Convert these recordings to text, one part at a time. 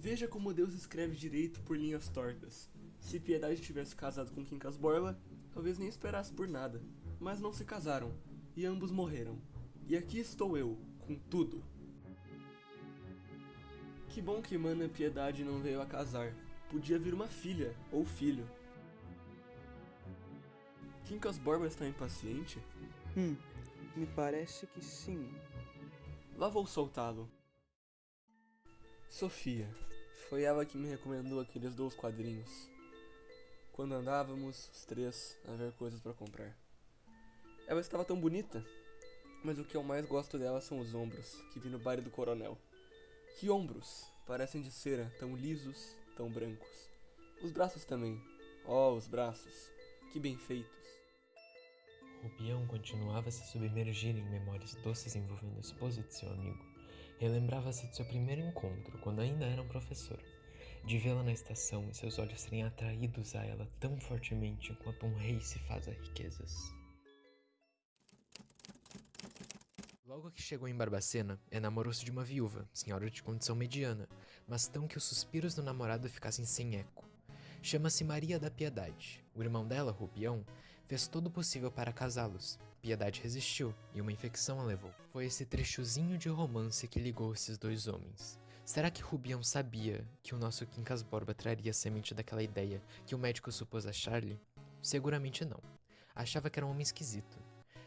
Veja como Deus escreve direito por linhas tortas. Se Piedade tivesse casado com Quincas Borba, talvez nem esperasse por nada. Mas não se casaram, e ambos morreram. E aqui estou eu, com tudo. Que bom que Mana Piedade não veio a casar. Podia vir uma filha, ou filho. Quincas Borba está impaciente? Me parece que sim. Lá vou soltá-lo. Sofia. Foi ela que me recomendou aqueles 2 quadrinhos. Quando andávamos, os 3, a ver coisas para comprar. Ela estava tão bonita, mas o que eu mais gosto dela são os ombros, que vi no baile do coronel. Que ombros! Parecem de cera, tão lisos, tão brancos. Os braços também. Oh, os braços. Que bem feitos. Rubião continuava a se submergir em memórias doces envolvendo a esposa de seu amigo. Relembrava-se de seu primeiro encontro, quando ainda era um professor. De vê-la na estação e seus olhos serem atraídos a ela tão fortemente enquanto um rei se faz a riquezas. Logo que chegou em Barbacena, enamorou-se de uma viúva, senhora de condição mediana, mas tão que os suspiros do namorado ficassem sem eco. Chama-se Maria da Piedade. O irmão dela, Rubião, fez todo o possível para casá-los. Piedade resistiu, e uma infecção a levou. Foi esse trechozinho de romance que ligou esses 2 homens. Será que Rubião sabia que o nosso Quincas Borba traria a semente daquela ideia que o médico supôs a Charlie? Seguramente não. Achava que era um homem esquisito.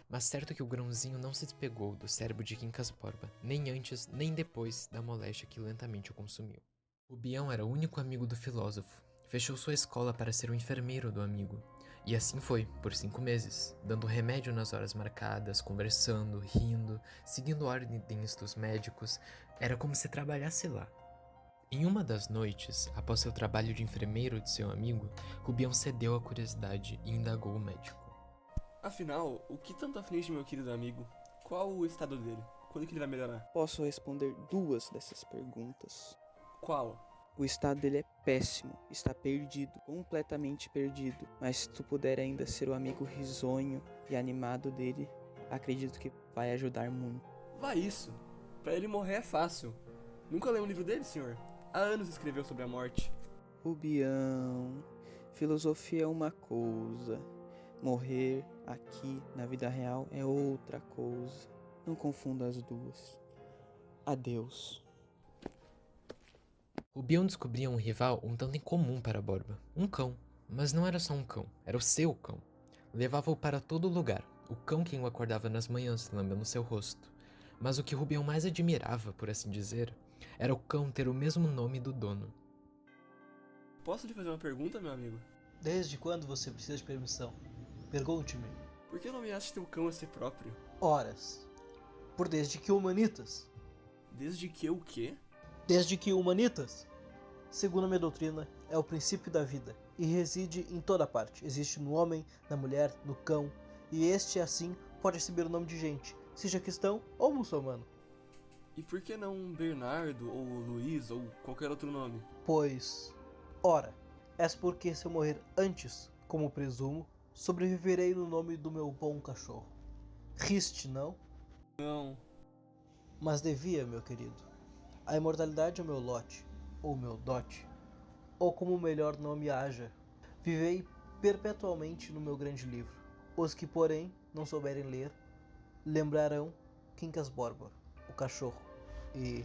Mas certo que o grãozinho não se despegou do cérebro de Quincas Borba, nem antes nem depois da moléstia que lentamente o consumiu. Rubião era o único amigo do filósofo. Fechou sua escola para ser o enfermeiro do amigo. E assim foi, por 5 meses, dando remédio nas horas marcadas, conversando, rindo, seguindo ordens dos médicos. Era como se trabalhasse lá. Em uma das noites, após seu trabalho de enfermeiro de seu amigo, Rubião cedeu à curiosidade e indagou o médico. Afinal, o que tanto aflige meu querido amigo? Qual o estado dele? Quando que ele vai melhorar? Posso responder 2 dessas perguntas. Qual? O estado dele é péssimo, está perdido, completamente perdido. Mas se tu puder ainda ser o amigo risonho e animado dele, acredito que vai ajudar muito. Vai isso! Pra ele morrer é fácil. Nunca leu um livro dele, senhor? Há anos escreveu sobre a morte. Rubião, filosofia é uma coisa, morrer aqui na vida real é outra coisa. Não confunda as 2. Adeus. Rubião descobria um rival um tanto incomum para Borba. Um cão. Mas não era só um cão, era o seu cão. Levava-o para todo lugar. O cão quem o acordava nas manhãs, lambendo seu rosto. Mas o que Rubião mais admirava, por assim dizer, era o cão ter o mesmo nome do dono. Posso lhe fazer uma pergunta, meu amigo? Desde quando você precisa de permissão? Pergunte-me. Por que nomeaste teu cão a si próprio? Horas. Por desde que humanitas. Desde que o quê? Desde que humanitas, segundo a minha doutrina, é o princípio da vida e reside em toda parte. Existe no homem, na mulher, no cão, e este assim pode receber o nome de gente, seja cristão ou muçulmano. E por que não Bernardo, ou Luiz, ou qualquer outro nome? Pois, ora, é porque se eu morrer antes, como presumo, sobreviverei no nome do meu bom cachorro. Riste, não? Não. Mas devia, meu querido. A imortalidade é o meu lote, ou meu dote, ou como o melhor nome haja. Vivei perpetualmente no meu grande livro. Os que, porém, não souberem ler, lembrarão Quincas Borba, o cachorro, e...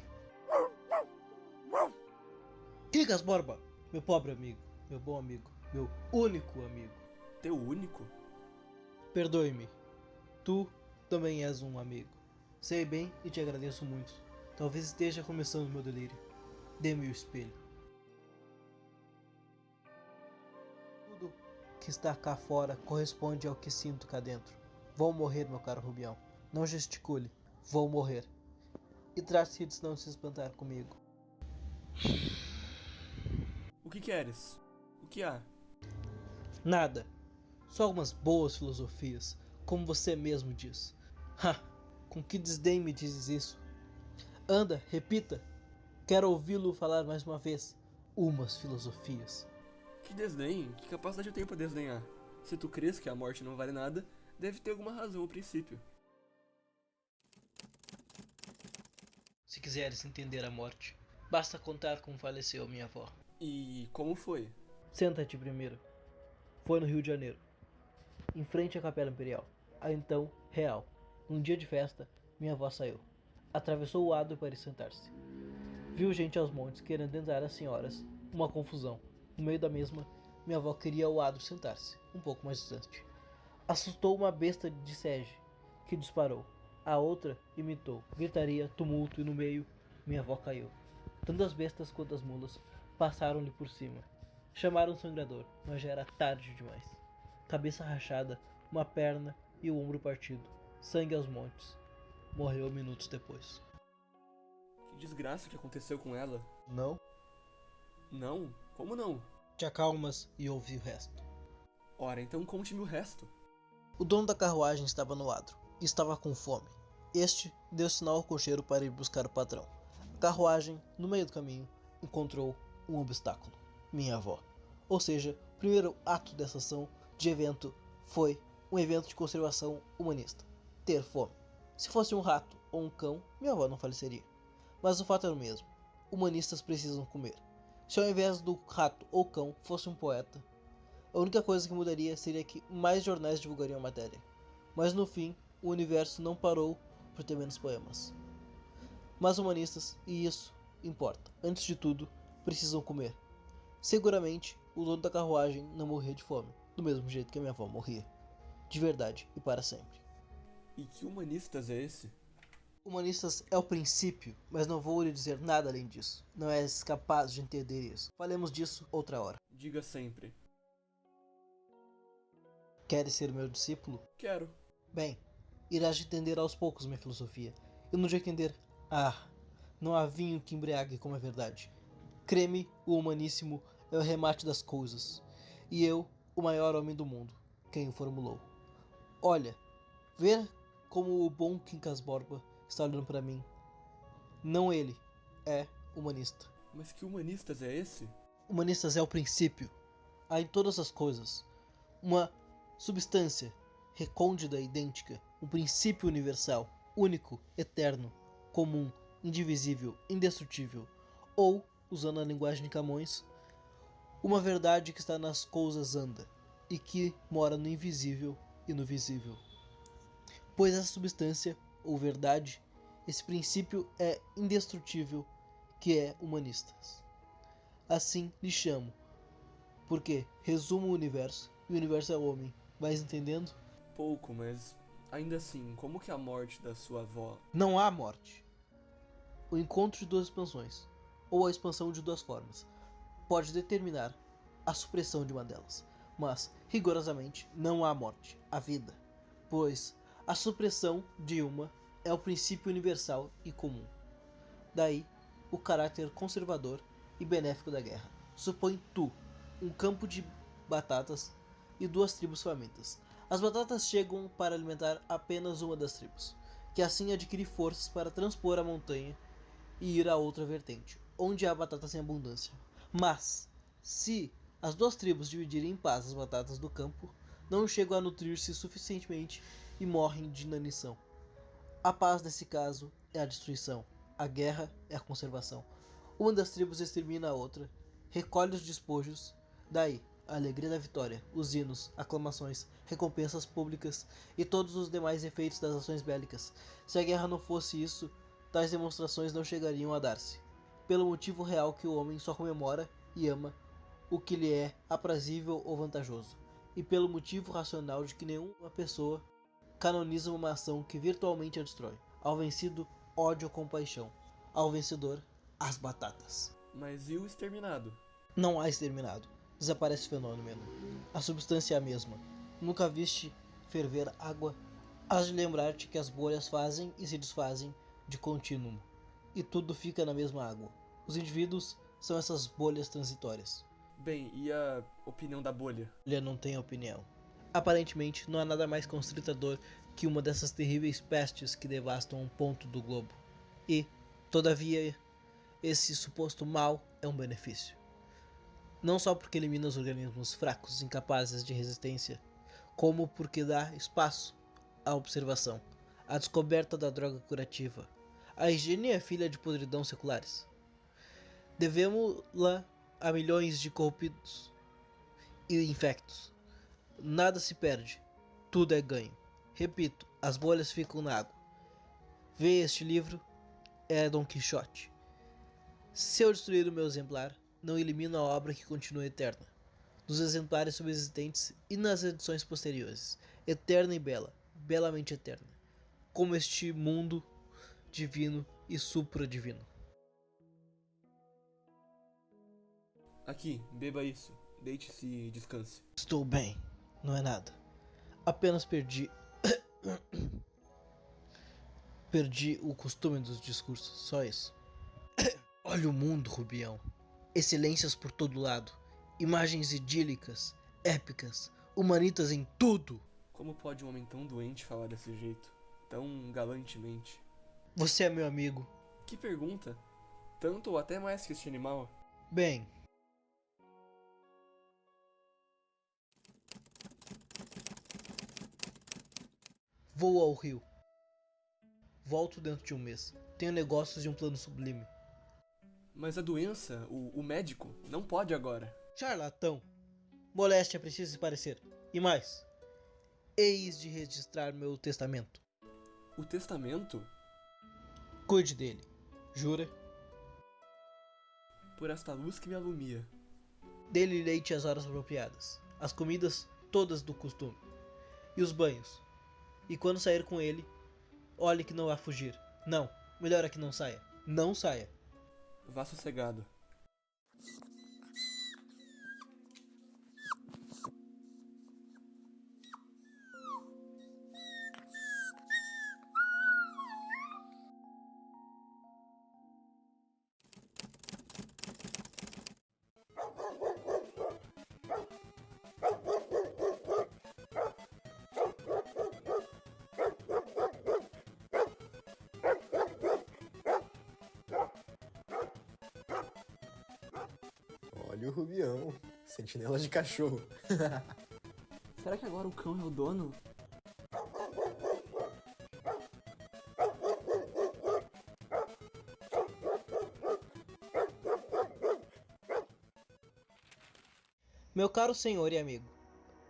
Quincas Borba, meu pobre amigo, meu bom amigo, meu único amigo. Teu único? Perdoe-me, tu também és um amigo. Sei bem e te agradeço muito. Talvez esteja começando o meu delírio. Dê-me o espelho. Tudo que está cá fora corresponde ao que sinto cá dentro. Vou morrer, meu caro Rubião. Não gesticule. Vou morrer. E trate-se de não se espantar comigo. O que queres? O que há? Nada. Só algumas boas filosofias, como você mesmo diz. Ha! Com que desdém me dizes isso? Anda, repita. Quero ouvi-lo falar mais uma vez. Umas filosofias. Que desdém? Que capacidade eu tenho pra desdenhar? Se tu crês que a morte não vale nada, deve ter alguma razão ao princípio. Se quiseres entender a morte, Basta contar como faleceu minha avó. E como foi? Senta-te primeiro. Foi no Rio de Janeiro, em frente à Capela Imperial, a então Real. Num dia de festa, minha avó saiu. Atravessou o adro para ir sentar-se. Viu gente aos montes querendo entrar as senhoras. Uma confusão. No meio da mesma, minha avó queria o adro sentar-se, um pouco mais distante. Assustou uma besta de sege, que disparou. A outra imitou. Gritaria, tumulto e no meio, minha avó caiu. Tanto as bestas quanto as mulas passaram-lhe por cima. Chamaram o sangrador, mas já era tarde demais. Cabeça rachada, uma perna e o ombro partido. Sangue aos montes. Morreu minutos depois. Que desgraça que aconteceu com ela? Não? Não? Como não? Te acalmas e ouvi o resto. Ora, então conte-me o resto. O dono da carruagem estava no adro e estava com fome. Este deu sinal ao cocheiro para ir buscar o patrão. A carruagem, no meio do caminho, encontrou um obstáculo. Minha avó. Ou seja, o primeiro ato dessa ação de evento foi um evento de conservação humanista. Ter fome. Se fosse um rato ou um cão, minha avó não faleceria. Mas o fato era o mesmo. Humanistas precisam comer. Se ao invés do rato ou cão fosse um poeta, a única coisa que mudaria seria que mais jornais divulgariam a matéria. Mas no fim, o universo não parou por ter menos poemas. Mas humanistas, e isso importa, antes de tudo, precisam comer. Seguramente, o dono da carruagem não morria de fome, do mesmo jeito que a minha avó morria. De verdade e para sempre. E que humanistas é esse? Humanistas é o princípio, mas não vou lhe dizer nada além disso. Não és capaz de entender isso. Falemos disso outra hora. Diga sempre. Queres ser meu discípulo? Quero. Bem, irás entender aos poucos minha filosofia. E no dia que entender, não há vinho que embriague como a verdade. Creme, o humaníssimo, é o remate das coisas. E eu, o maior homem do mundo, quem o formulou. Olha, ver como o bom Quincas Borba está olhando para mim. Não ele, é humanista. Mas que humanistas é esse? Humanistas é o princípio. Há em todas as coisas uma substância recôndita e idêntica, um princípio universal, único, eterno, comum, indivisível, indestrutível, ou, usando a linguagem de Camões, uma verdade que está nas coisas anda, e que mora no invisível e no visível. Pois essa substância, ou verdade, esse princípio é indestrutível, que é humanistas. Assim lhe chamo, porque resumo o universo, e o universo é o homem. Vais entendendo? Pouco, mas ainda assim, como que a morte da sua avó... Não há morte. O encontro de duas expansões, ou a expansão de duas formas, pode determinar a supressão de uma delas, mas, rigorosamente, não há morte, há vida, pois a supressão de uma é o princípio universal e comum. Daí, o caráter conservador e benéfico da guerra. Supõe tu, um campo de batatas e duas tribos famintas. As batatas chegam para alimentar apenas uma das tribos, que assim adquire forças para transpor a montanha e ir a outra vertente, onde há batatas em abundância. Mas, se as duas tribos dividirem em paz as batatas do campo, não chegam a nutrir-se suficientemente e morrem de inanição. A paz nesse caso é a destruição, a guerra é a conservação. Uma das tribos extermina a outra, recolhe os despojos, daí a alegria da vitória, os hinos, aclamações, recompensas públicas e todos os demais efeitos das ações bélicas. Se a guerra não fosse isso, tais demonstrações não chegariam a dar-se, pelo motivo real que o homem só comemora e ama o que lhe é aprazível ou vantajoso, e pelo motivo racional de que nenhuma pessoa canoniza uma ação que virtualmente a destrói. Ao vencido, ódio ou compaixão. Ao vencedor, as batatas. Mas e o exterminado? Não há exterminado. Desaparece o fenômeno. A substância é a mesma. Nunca viste ferver água? Hás de lembrar-te que as bolhas fazem e se desfazem de contínuo, e tudo fica na mesma água. Os indivíduos são essas bolhas transitórias. Bem, e a opinião da bolha? Ele não tem opinião. Aparentemente, não há nada mais constritador que uma dessas terríveis pestes que devastam um ponto do globo. E, todavia, esse suposto mal é um benefício. Não só porque elimina os organismos fracos, incapazes de resistência, como porque dá espaço à observação, à descoberta da droga curativa. A higiene é filha de podridão seculares. Devemos-la a milhões de corruptos e infectos. Nada se perde, tudo é ganho. Repito, as bolhas ficam na água. Vê este livro, é Dom Quixote. Se eu destruir o meu exemplar, não elimino a obra que continua eterna. Nos exemplares subsistentes e nas edições posteriores. Eterna e bela, belamente eterna. Como este mundo divino e supra-divino. Aqui, beba isso. Deite-se e descanse. Estou bem, não é nada. Apenas perdi o costume dos discursos, só isso. Olha o mundo, Rubião. Excelências por todo lado. Imagens idílicas, épicas, humanitas em tudo. Como pode um homem tão doente falar desse jeito? Tão galantemente? Você é meu amigo. Que pergunta? Tanto ou até mais que este animal? Bem, vou ao Rio. Volto dentro de um mês. Tenho negócios e um plano sublime. Mas a doença, o médico, não pode agora. Charlatão. Moléstia precisa se parecer. E mais, eis de registrar meu testamento. O testamento? Cuide dele. Jura? Por esta luz que me alumia. Dê-lhe leite às horas apropriadas. As comidas todas do costume. E os banhos. E quando sair com ele, olhe que não vá fugir. Não, melhor é que não saia. Não saia. Vá sossegado. Olha o Rubião, sentinela de cachorro. Será que agora o cão é o dono? Meu caro senhor e amigo,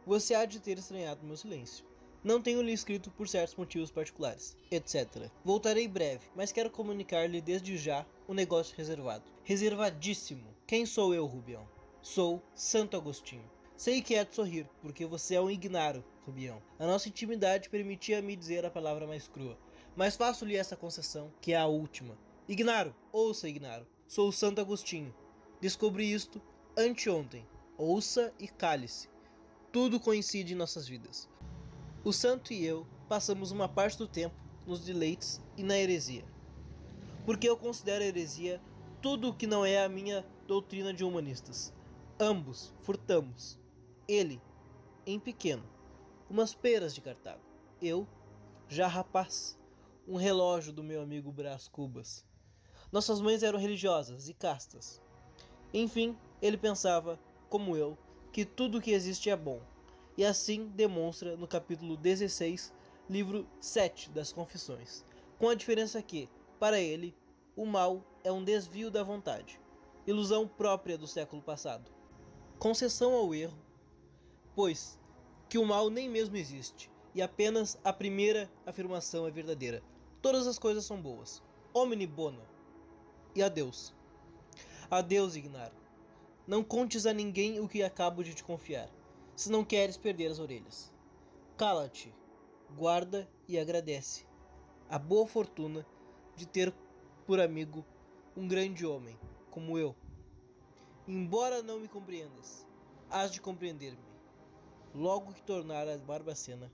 você há de ter estranhado meu silêncio. Não tenho lhe escrito por certos motivos particulares, etc. Voltarei breve, mas quero comunicar-lhe desde já um negócio reservado. Reservadíssimo. Quem sou eu, Rubião? Sou Santo Agostinho. Sei que é de sorrir, porque você é um ignaro, Rubião. A nossa intimidade permitia-me dizer a palavra mais crua. Mas faço-lhe essa concessão, que é a última. Ignaro, ouça, Ignaro. Sou o Santo Agostinho. Descobri isto anteontem. Ouça e cale-se. Tudo coincide em nossas vidas. O santo e eu passamos uma parte do tempo nos deleites e na heresia. Porque eu considero heresia tudo o que não é a minha doutrina de humanistas. Ambos furtamos. Ele, em pequeno, umas peras de Cartago. Eu, já rapaz, um relógio do meu amigo Brás Cubas. Nossas mães eram religiosas e castas. Enfim, ele pensava, como eu, que tudo o que existe é bom. E assim demonstra no capítulo 16, livro 7 das Confissões. Com a diferença que, para ele, o mal é um desvio da vontade, ilusão própria do século passado. Concessão ao erro, pois que o mal nem mesmo existe, e apenas a primeira afirmação é verdadeira. Todas as coisas são boas. Omni bona. E adeus. Adeus, Ignaro. Não contes a ninguém o que acabo de te confiar, se não queres perder as orelhas. Cala-te, guarda e agradece a boa fortuna de ter por amigo um grande homem como eu. Embora não me compreendas, hás de compreender-me. Logo que tornar a Barbacena,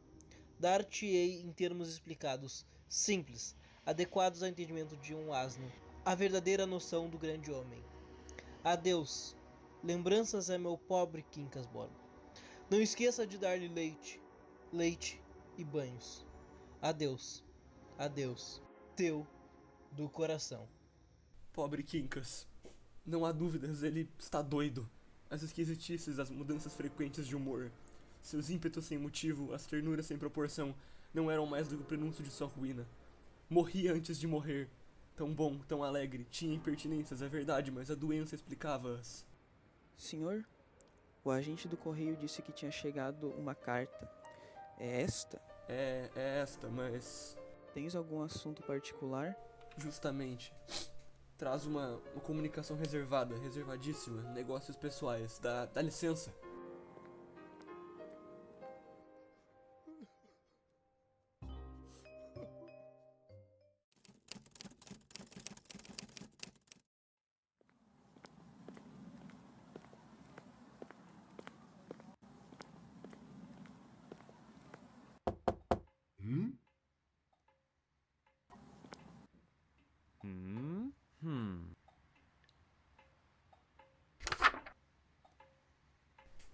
dar-te-ei em termos explicados, simples, adequados ao entendimento de um asno, a verdadeira noção do grande homem. Adeus, lembranças a meu pobre Quincas Borba. Não esqueça de dar-lhe leite e banhos. Adeus, adeus, teu do coração. Pobre Quincas. Não há dúvidas, ele está doido. As esquisitices, as mudanças frequentes de humor, seus ímpetos sem motivo, as ternuras sem proporção, não eram mais do que o prenúncio de sua ruína. Morria antes de morrer. Tão bom, tão alegre, tinha impertinências, é verdade, mas a doença explicava-as. Senhor, o agente do correio disse que tinha chegado uma carta. É esta? É esta, mas... Tens algum assunto particular? Justamente. Traz uma comunicação reservadíssima, negócios pessoais. Dá licença.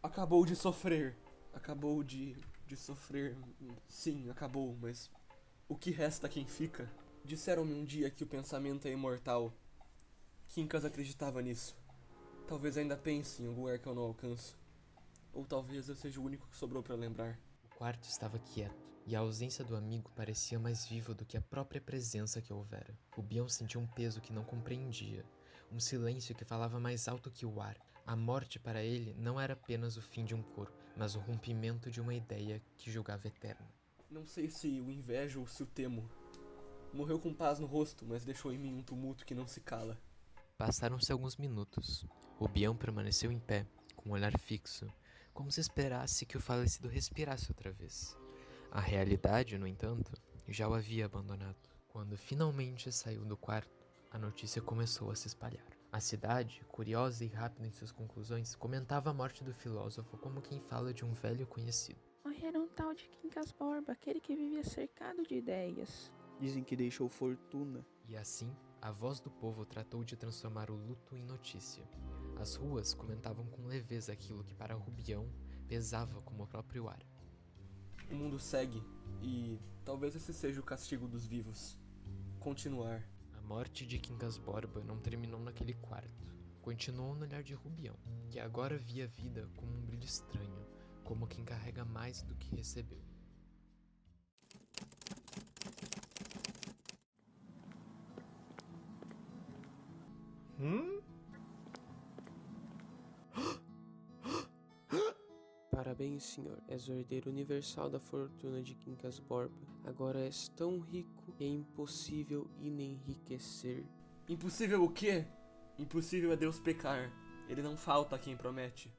Acabou de sofrer. Acabou de sofrer. Sim, acabou, mas o que resta a quem fica? Disseram-me um dia que o pensamento é imortal. Quincas acreditava nisso. Talvez ainda pense em algum lugar que eu não alcanço. Ou talvez eu seja o único que sobrou pra lembrar. O quarto estava quieto, e a ausência do amigo parecia mais viva do que a própria presença que houvera. Rubião sentia um peso que não compreendia, um silêncio que falava mais alto que o ar. A morte para ele não era apenas o fim de um corpo, mas o rompimento de uma ideia que julgava eterna. Não sei se o invejo ou se o temo. Morreu com paz no rosto, mas deixou em mim um tumulto que não se cala. Passaram-se alguns minutos. Rubião permaneceu em pé, com um olhar fixo, como se esperasse que o falecido respirasse outra vez. A realidade, no entanto, já o havia abandonado. Quando finalmente saiu do quarto, a notícia começou a se espalhar. A cidade, curiosa e rápida em suas conclusões, comentava a morte do filósofo como quem fala de um velho conhecido. Morreu um tal de Quincas Borba, aquele que vivia cercado de ideias. Dizem que deixou fortuna. E assim, a voz do povo tratou de transformar o luto em notícia. As ruas comentavam com leveza aquilo que para Rubião pesava como o próprio ar. O mundo segue, e talvez esse seja o castigo dos vivos. Continuar. A morte de Quincas Borba não terminou naquele quarto. Continuou no olhar de Rubião, que agora via a vida como um brilho estranho, como quem carrega mais do que recebeu. Parabéns, senhor. És o herdeiro universal da fortuna de Quincas Borba. Agora és tão rico que é impossível enriquecer. Impossível o quê? Impossível é Deus pecar. Ele não falta a quem promete.